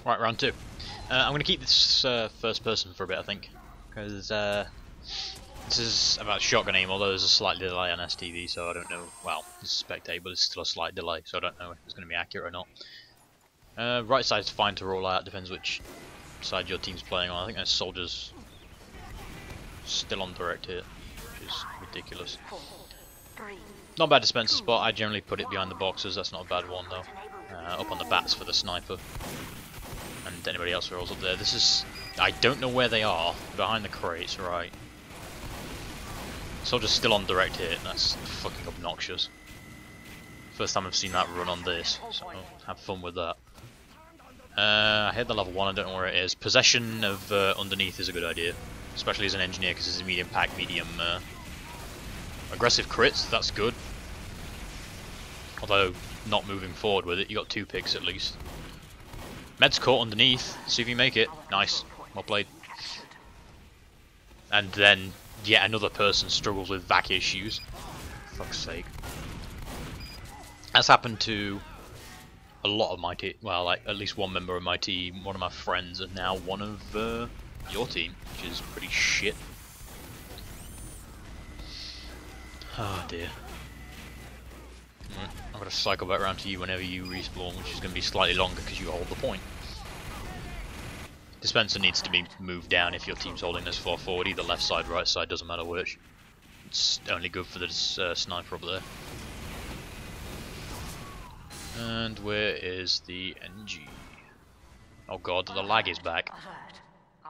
Right, round two. I'm going to keep this first person for a bit, I think, because this is about shotgun aim, although there's a slight delay on STV, so I don't know. Well, it's spectate, but it's still a slight delay, so I don't know if it's going to be accurate or not. Right side's fine to roll out, depends which side your team's playing on. I think there's soldiers still on direct hit, which is ridiculous. Not bad dispenser spot, I generally put it behind the boxes, that's not a bad one though. Up on the bats for the sniper. And anybody else who rolls up there. This is... I don't know where they are. Behind the crates, right. Soldiers still on direct hit, that's fucking obnoxious. First time I've seen that run on this, so have fun with that. I hit the level 1, I don't know where it is. Possession of underneath is a good idea. Especially as an engineer, because it's a medium pack, medium... aggressive crits, that's good. Although, not moving forward with it, you got 2 picks at least. Med's caught underneath, see if you make it. Nice, well played. And then, yet another person struggles with vac issues. Fuck's sake. That's happened to a lot of my team, well, like at least one member of my team, one of my friends, and now one of your team, which is pretty shit. Oh dear. I'm going to cycle back around to you whenever you respawn, which is going to be slightly longer because you hold the point. Dispenser needs to be moved down if your team's holding this far forward, either left side, right side, doesn't matter which. It's only good for the sniper up there. And where is the NG? Oh god, the lag is back.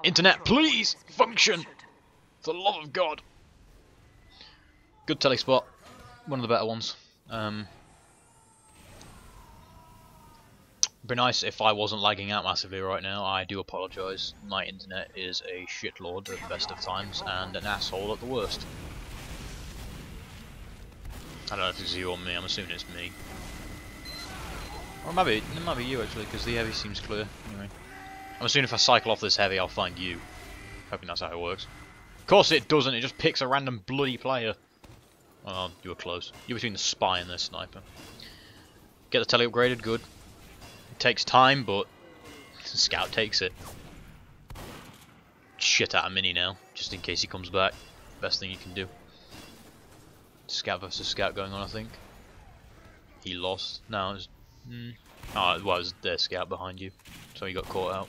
Internet, please! Function! For the love of God! Good telly spot. One of the better ones. Be nice if I wasn't lagging out massively right now. I do apologise. My internet is a shitlord at the best of times and an asshole at the worst. I don't know if it's you or me. I'm assuming it's me. Or it might be you actually, because the heavy seems clear. Anyway, I'm assuming if I cycle off this heavy, I'll find you. Hoping that's how it works. Of course it doesn't. It just picks a random bloody player. Oh, you were close. You're between the spy and the sniper. Get the telly upgraded, good. It takes time, but the scout takes it. Shit out of Mini now, just in case he comes back. Best thing you can do. Scout versus scout going on, I think. He lost. No, it was... Oh, well, it was their scout behind you, so he got caught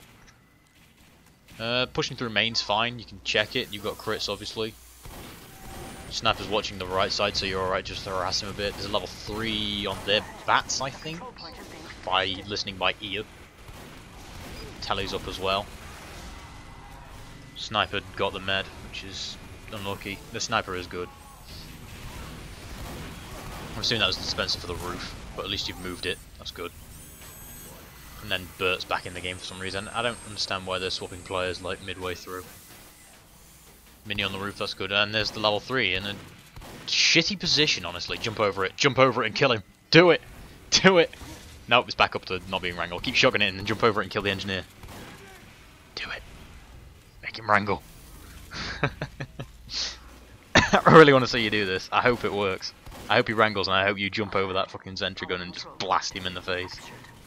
out. Pushing through main's fine, you can check it. You've got crits, obviously. Sniper's watching the right side, so you're alright just to harass him a bit. There's a level 3 on their bats, I think, by listening by ear. Tally's up as well. Sniper got the med, which is unlucky. The sniper is good. I'm assuming that was the dispenser for the roof, but at least you've moved it. That's good. And then Bert's back in the game for some reason. I don't understand why they're swapping players like midway through. Mini on the roof, that's good. And there's the level 3 in a shitty position, honestly. Jump over it and kill him. Do it! Do it! Nope, it's back up to not being wrangle. Keep shotgunning it and then jump over it and kill the engineer. Do it. Make him wrangle. I really want to see you do this. I hope it works. I hope he wrangles and I hope you jump over that fucking sentry gun and just blast him in the face.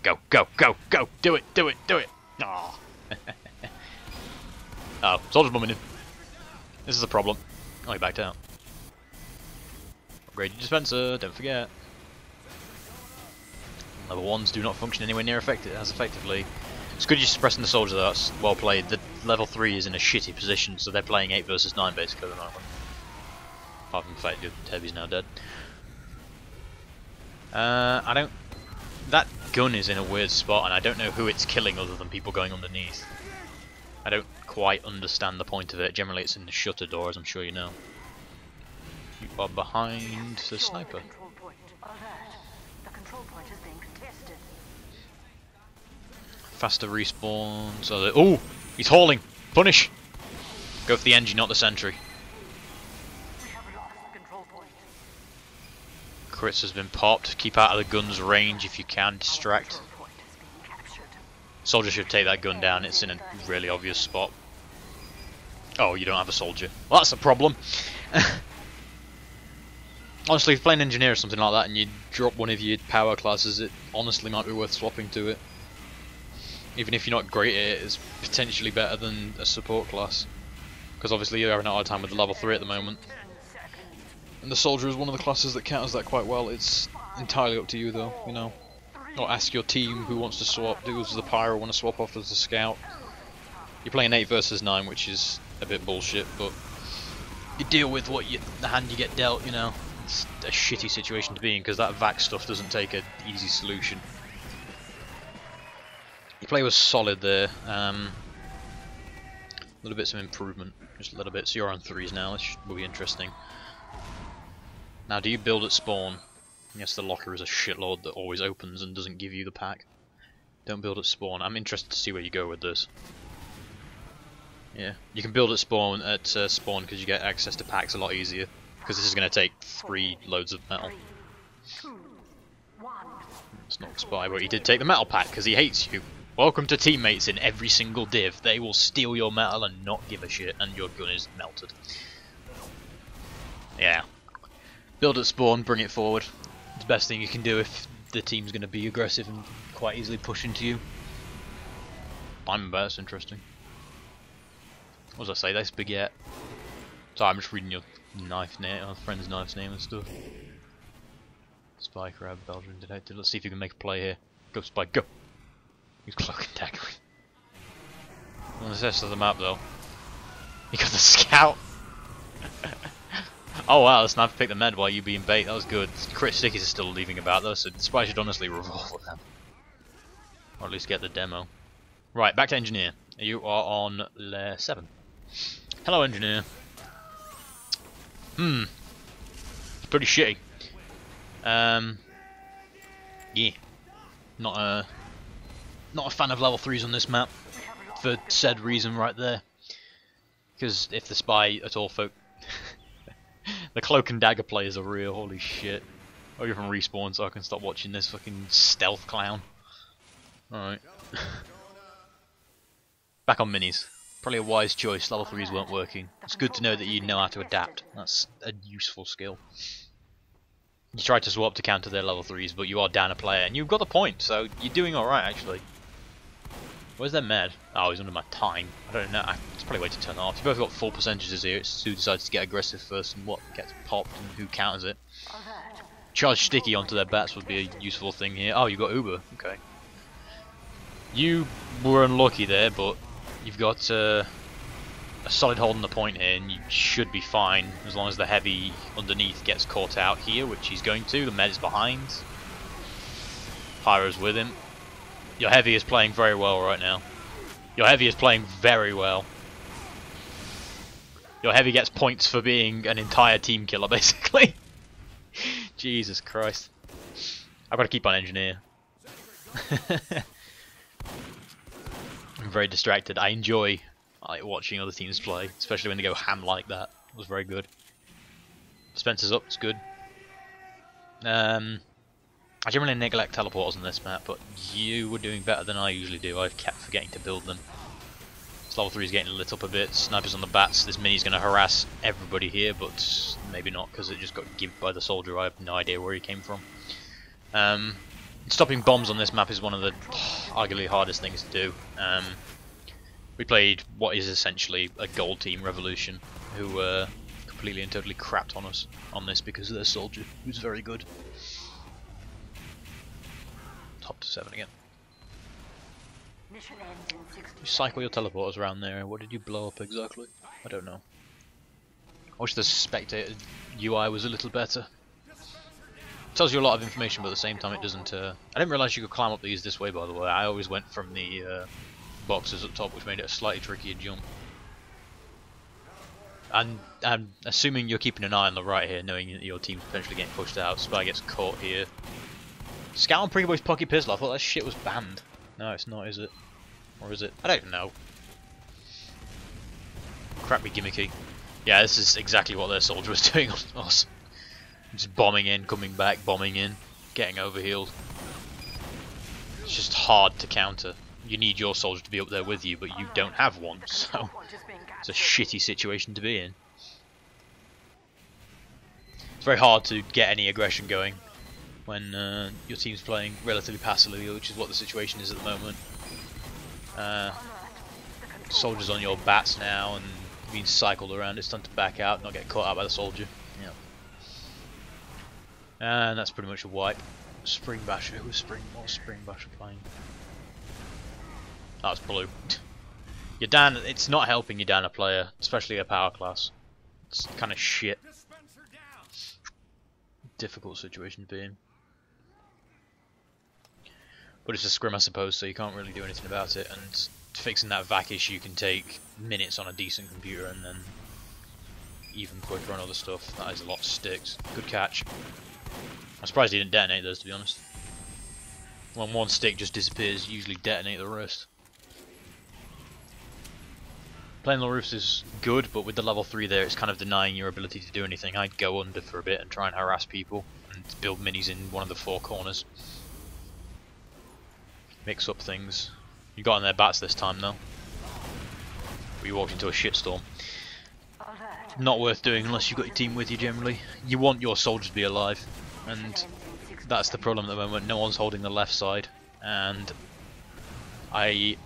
Go, go, go, go! Do it, do it, do it! Aww. Oh, soldier's bumming him. This is a problem. Oh, he backed out. Upgrade your dispenser, don't forget. Level 1s do not function anywhere near as effectively. It's good you're suppressing the soldier though, that's well played. The level 3 is in a shitty position, so they're playing 8 versus 9 basically. Apart from the fact that Heavy's now dead. I don't... That gun is in a weird spot and I don't know who it's killing other than people going underneath. I don't quite understand the point of it. Generally it's in the shutter door, as I'm sure you know. You are behind the sniper. Faster respawns. Oh, he's hauling. Punish. Go for the engine, not the sentry. Crits has been popped. Keep out of the gun's range if you can. Distract. Soldier should take that gun down. It's in a really obvious spot. Oh, you don't have a soldier. Well, that's a problem. Honestly, if you play an engineer or something like that and you drop one of your power classes, it honestly might be worth swapping to it. Even if you're not great at it, it's potentially better than a support class. Because obviously you're having a hard time with the level 3 at the moment. And the soldier is one of the classes that counters that quite well. It's entirely up to you though, you know. Or ask your team who wants to swap. Do as the pyro want to swap off as a scout. You're playing 8 versus 9, which is a bit bullshit, but you deal with the hand you get dealt, you know. It's a shitty situation to be in because that vac stuff doesn't take an easy solution. Your play was solid there. Little bits of improvement, just a little bit. So you're on 3s now. This will be interesting. Now, do you build at spawn? Yes, the locker is a shitlord that always opens and doesn't give you the pack. Don't build at spawn. I'm interested to see where you go with this. Yeah, you can build at spawn because you get access to packs a lot easier. Because this is going to take 3 loads of metal. It's not spy, but he did take the metal pack because he hates you. Welcome to teammates in every single div. They will steal your metal and not give a shit, and your gun is melted. Yeah. Build at spawn, bring it forward. It's the best thing you can do if the team's going to be aggressive and quite easily push into you. That's interesting. What does I say? That's baguette. Sorry, I'm just reading your knife name, our friend's knife's name and stuff. Spy, crab, Belgian detective. Let's see if you can make a play here. Go, Spy, go! Use cloak and dagger. On the rest of the map, though. You got the scout! Oh wow, the sniper picked the med while you being bait. That was good. Crit stickies are still leaving about, though, so Spy should honestly revolve with them. Or at least get the demo. Right, back to engineer. You are on layer 7. Hello, engineer. It's pretty shitty. Yeah. Not a fan of level 3s on this map. For said reason right there. Because if the spy at all folk... the cloak and dagger players are real, holy shit. Oh, you're from Respawn, so I can stop watching this fucking stealth clown. Alright. Back on minis. Probably a wise choice, level 3s weren't working. It's good to know that you know how to adapt. That's a useful skill. You tried to swap to counter their level 3s, but you are down a player, and you've got the point, so you're doing alright actually. Where's their med? Oh, he's under my time. I don't know, it's probably a way to turn it off. You've both got full percentages here, it's who decides to get aggressive first and what gets popped and who counters it. Charge sticky onto their bats would be a useful thing here. Oh, you got Uber, okay. You were unlucky there, but you've got a solid hold on the point here, and you should be fine as long as the heavy underneath gets caught out here, which he's going to. The med is behind. Pyro's with him. Your heavy is playing very well right now. Your heavy is playing very well. Your heavy gets points for being an entire team killer, basically. Jesus Christ. I've got to keep on engineer. I'm very distracted. I enjoy watching other teams play, especially when they go ham like that. It was very good. Spencer's up, it's good. I generally neglect teleporters on this map, but you were doing better than I usually do. I've kept forgetting to build them. This level 3 is getting lit up a bit. Snipers on the bats. This mini's going to harass everybody here, but maybe not because it just got given by the soldier. I have no idea where he came from. Stopping bombs on this map is one of the arguably hardest things to do. We played what is essentially a gold team Revolution, who completely and totally crapped on us on this because of their soldier, who's very good. Top to 7 again. You cycle your teleporters around there. What did you blow up exactly? I don't know. I wish the spectator UI was a little better. Tells you a lot of information, but at the same time it doesn't. I didn't realise you could climb up these this way, by the way. I always went from the boxes up top, which made it a slightly trickier jump. And I'm assuming you're keeping an eye on the right here, knowing that your team's potentially getting pushed out. Spy gets caught here. Scout on Pretty Boy's pocket pistol. I thought that shit was banned. No, it's not, is it? Or is it? I don't know. Crap me gimmicky. Yeah, this is exactly what their soldier was doing on us. Just bombing in, coming back, bombing in, getting overhealed. It's just hard to counter. You need your soldier to be up there with you, but you don't have one, so it's a shitty situation to be in. It's very hard to get any aggression going when your team's playing relatively passively, which is what the situation is at the moment. Soldiers on your bats now and being cycled around. It's time to back out, not get caught out by the soldier. Yep. And that's pretty much a wipe. Spring Basher. Who was Spring Basher playing? That was blue. You're down. It's not helping you down a player, especially a power class. It's kind of shit. Difficult situation to be in. But it's a scrim, I suppose, so you can't really do anything about it. And fixing that vac issue can take minutes on a decent computer, and then even quicker on other stuff. That is a lot of sticks. Good catch. I'm surprised he didn't detonate those, to be honest. When one stick just disappears, you usually detonate the rest. Playing the roofs is good, but with the level 3 there, it's kind of denying your ability to do anything. I'd go under for a bit and try and harass people, and build minis in one of the 4 corners. Mix up things. You got on their bats this time, though. But you walked into a shitstorm. Not worth doing unless you've got your team with you, generally. You want your soldiers to be alive, and that's the problem at the moment. No one's holding the left side, and I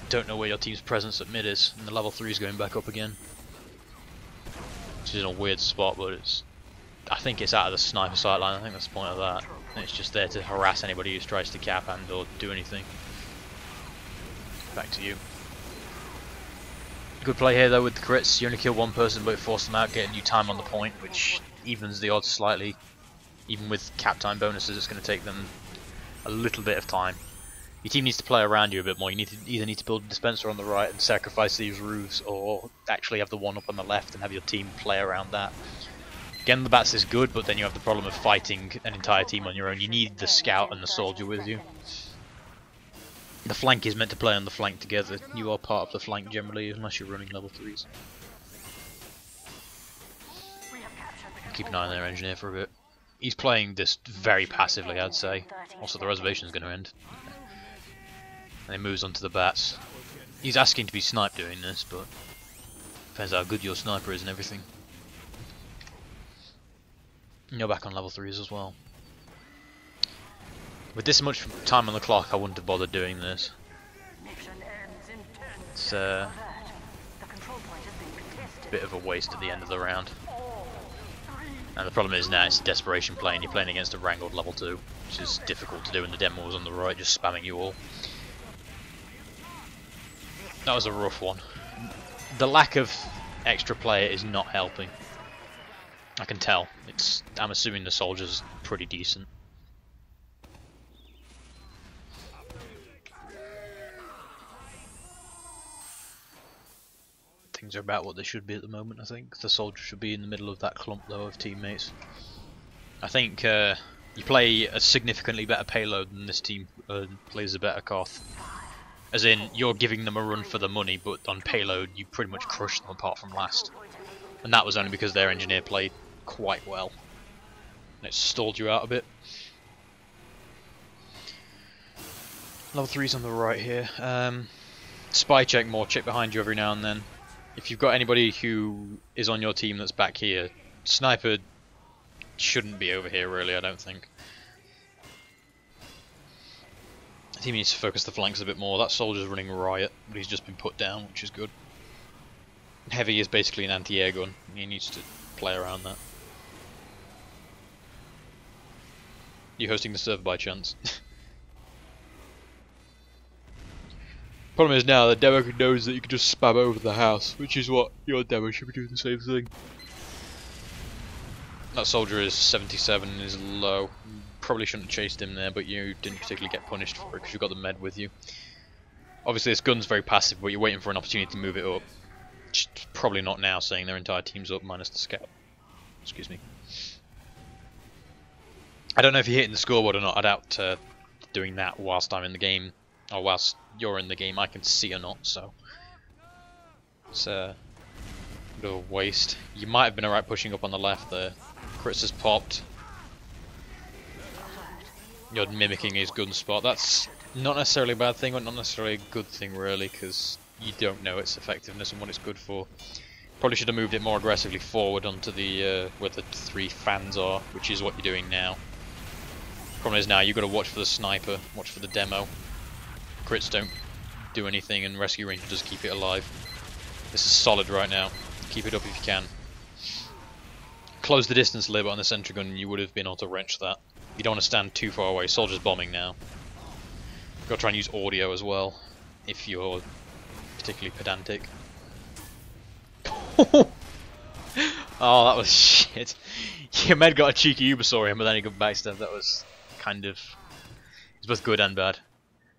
don't know where your team's presence at mid is, and the level 3 is going back up again. Which is in a weird spot, but I think it's out of the sniper sight line. I think that's the point of that. And it's just there to harass anybody who tries to cap and or do anything. Back to you. Good play here though with the crits. You only kill one person, but it forced them out, getting you time on the point, which evens the odds slightly. Even with cap time bonuses, it's going to take them a little bit of time. Your team needs to play around you a bit more. You either need to build a dispenser on the right and sacrifice these roofs, or actually have the one up on the left and have your team play around that. Again, the bats is good, but then you have the problem of fighting an entire team on your own. You need the scout and the soldier with you. The flank is meant to play on the flank together. You are part of the flank generally, unless you're running level 3s. Keep an eye on their engineer for a bit. He's playing this very passively, I'd say. Also, the reservation is going to end. And he moves on to the bats. He's asking to be sniped doing this, but depends how good your sniper is and everything. And you're back on level 3s as well. With this much time on the clock, I wouldn't have bothered doing this. It's a bit of a waste at the end of the round. And the problem is now it's a desperation play, and you're playing against a wrangled level 2, which is difficult to do, and the demo was on the right, just spamming you all. That was a rough one. The lack of extra player is not helping. I can tell. I'm assuming the soldiers are pretty decent. Things are about what they should be at the moment, I think. The soldier should be in the middle of that clump, though, of teammates. I think you play a significantly better payload than this team plays a better Koth. As in, you're giving them a run for the money, but on payload you pretty much crush them apart from last. And that was only because their engineer played quite well. And it stalled you out a bit. Level 3's on the right here. Spy check more, check behind you every now and then. If you've got anybody who is on your team that's back here, sniper shouldn't be over here really, I don't think. The team needs to focus the flanks a bit more. That soldier's running riot, but he's just been put down, which is good. Heavy is basically an anti-air gun, and he needs to play around that. You hosting the server by chance? Problem is now the demo knows that you can just spam over the house, which is what your demo should be doing the same thing. That soldier is 77 and is low. Probably shouldn't have chased him there, but you didn't particularly get punished for it because you got the med with you. Obviously this gun's very passive, but you're waiting for an opportunity to move it up. Probably not now, saying their entire team's up minus the scout. Excuse me. I don't know if you're hitting the scoreboard or not. I doubt doing that whilst I'm in the game, or whilst you're in the game. I can see or not, so it's a bit of a waste. You might have been alright pushing up on the left there. Chris has popped. You're mimicking his gun spot. That's not necessarily a bad thing, but not necessarily a good thing really, because you don't know its effectiveness and what it's good for. Probably should have moved it more aggressively forward onto the where the 3 fans are, which is what you're doing now. Problem is now you've got to watch for the sniper, watch for the demo. Crits don't do anything, and Rescue Ranger does keep it alive. This is solid right now. Keep it up if you can. Close the distance a little bit on the sentry gun, and you would have been able to wrench that. You don't want to stand too far away. Soldiers bombing now. Got to try and use audio as well, if you're particularly pedantic. Oh, that was shit. Your med got a cheeky Ubersaurian, but then he got backstab. That was kind of... It's both good and bad.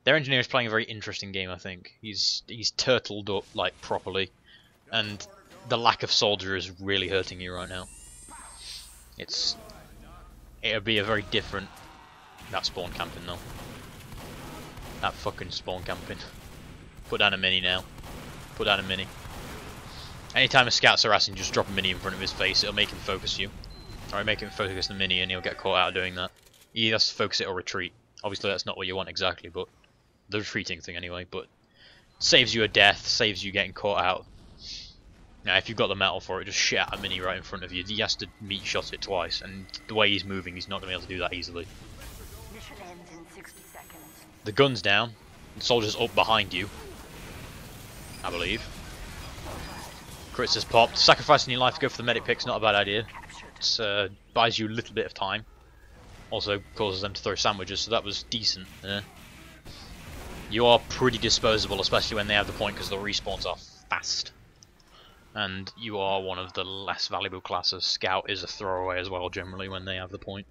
Their engineer is playing a very interesting game, I think. He's turtled up, like, properly. And the lack of soldier is really hurting you right now. It'll be a very different... That spawn camping, though. That fucking spawn camping. Put down a mini now. Put down a mini. Anytime a scout's harassing, just drop a mini in front of his face. It'll make him focus you. Alright, make him focus the mini and he'll get caught out doing that. He has to focus it or retreat. Obviously that's not what you want exactly, but... The retreating thing anyway, but... Saves you a death, saves you getting caught out. Now if you've got the metal for it, just shit out a mini right in front of you. He has to meat shot it twice, and the way he's moving, he's not going to be able to do that easily. Mission ends in 60 seconds. The gun's down. The soldier's up behind you. I believe. Crits has popped. Sacrificing your life to go for the medic pick's not a bad idea. It buys you a little bit of time. Also causes them to throw sandwiches, so that was decent. You are pretty disposable, especially when they have the point, because the respawns are fast. And you are one of the less valuable classes. Scout is a throwaway as well, generally, when they have the point.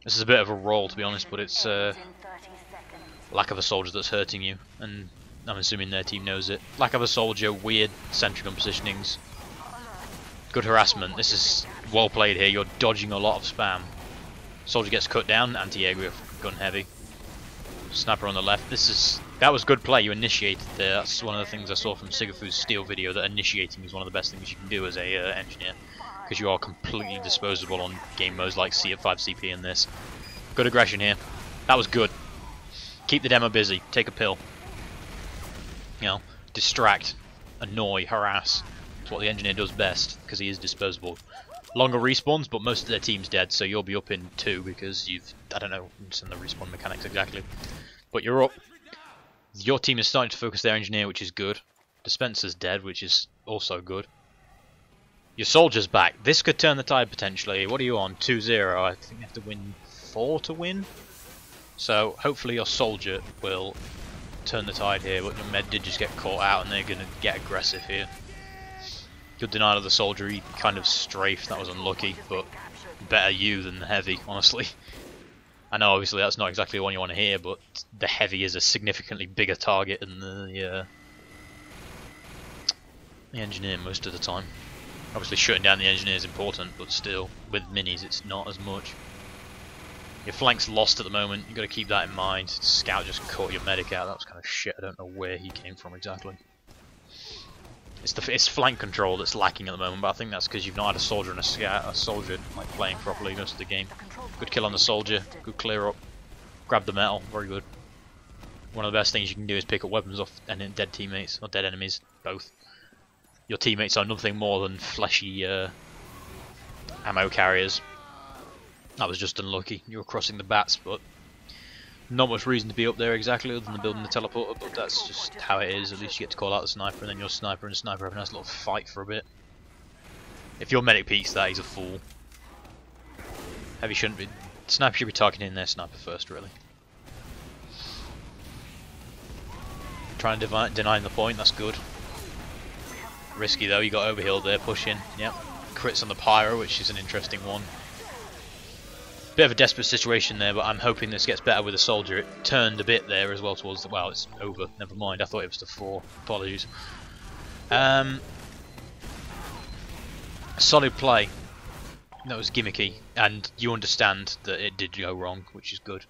This is a bit of a roll, to be honest, but it's lack of a soldier that's hurting you, and I'm assuming their team knows it. Lack of a soldier, weird sentry gun positionings. Good harassment. This is well played here. You're dodging a lot of spam. Soldier gets cut down, anti-air with gun heavy. Sniper on the left. That was good play. You initiated there. That's one of the things I saw from Sigafu's Steel video, that initiating is one of the best things you can do as a engineer, because you are completely disposable on game modes like C at 5 CP and this. Good aggression here. That was good. Keep the demo busy. Take a pill. You know, distract, annoy, harass. That's what the engineer does best, because he is disposable. Longer respawns, but most of their team's dead, so you'll be up in 2 because you've... I don't know what's in the respawn mechanics exactly. But you're up. Your team is starting to focus their engineer, which is good. Dispenser's dead, which is also good. Your soldier's back. This could turn the tide potentially. What are you on? 2-0. I think you have to win 4 to win. So hopefully your soldier will turn the tide here, but your med did just get caught out and they're going to get aggressive here. Good denial of the soldier, he kind of strafed, that was unlucky, but better you than the heavy, honestly. I know obviously that's not exactly the one you want to hear, but the heavy is a significantly bigger target than the engineer most of the time. Obviously shutting down the engineer is important, but still, with minis it's not as much. Your flank's lost at the moment, you've got to keep that in mind. Scout just caught your medic out, that was kind of shit, I don't know where he came from exactly. It's flank control that's lacking at the moment, but I think that's because you've not had a soldier and a soldier like playing properly most of the game. Good kill on the soldier, good clear up, grab the metal, very good. One of the best things you can do is pick up weapons off dead teammates, or dead enemies, both. Your teammates are nothing more than fleshy ammo carriers. That was just unlucky, you were crossing the bats, but not much reason to be up there exactly other than building the teleporter, but that's just how it is. At least you get to call out the sniper, and then your sniper and sniper have a nice little fight for a bit. If your medic peeks that, he's a fool. Heavy shouldn't be. Sniper should be targeting their sniper first, really. Trying to deny the point, that's good. Risky though, you got overhealed there, pushing. Yep. Crits on the pyro, which is an interesting one. Bit of a desperate situation there, but I'm hoping this gets better with the soldier. It turned a bit there as well towards the... Well, it's over. Never mind. I thought it was to 4. Apologies. Solid play. That was gimmicky, and you understand that it did go wrong, which is good.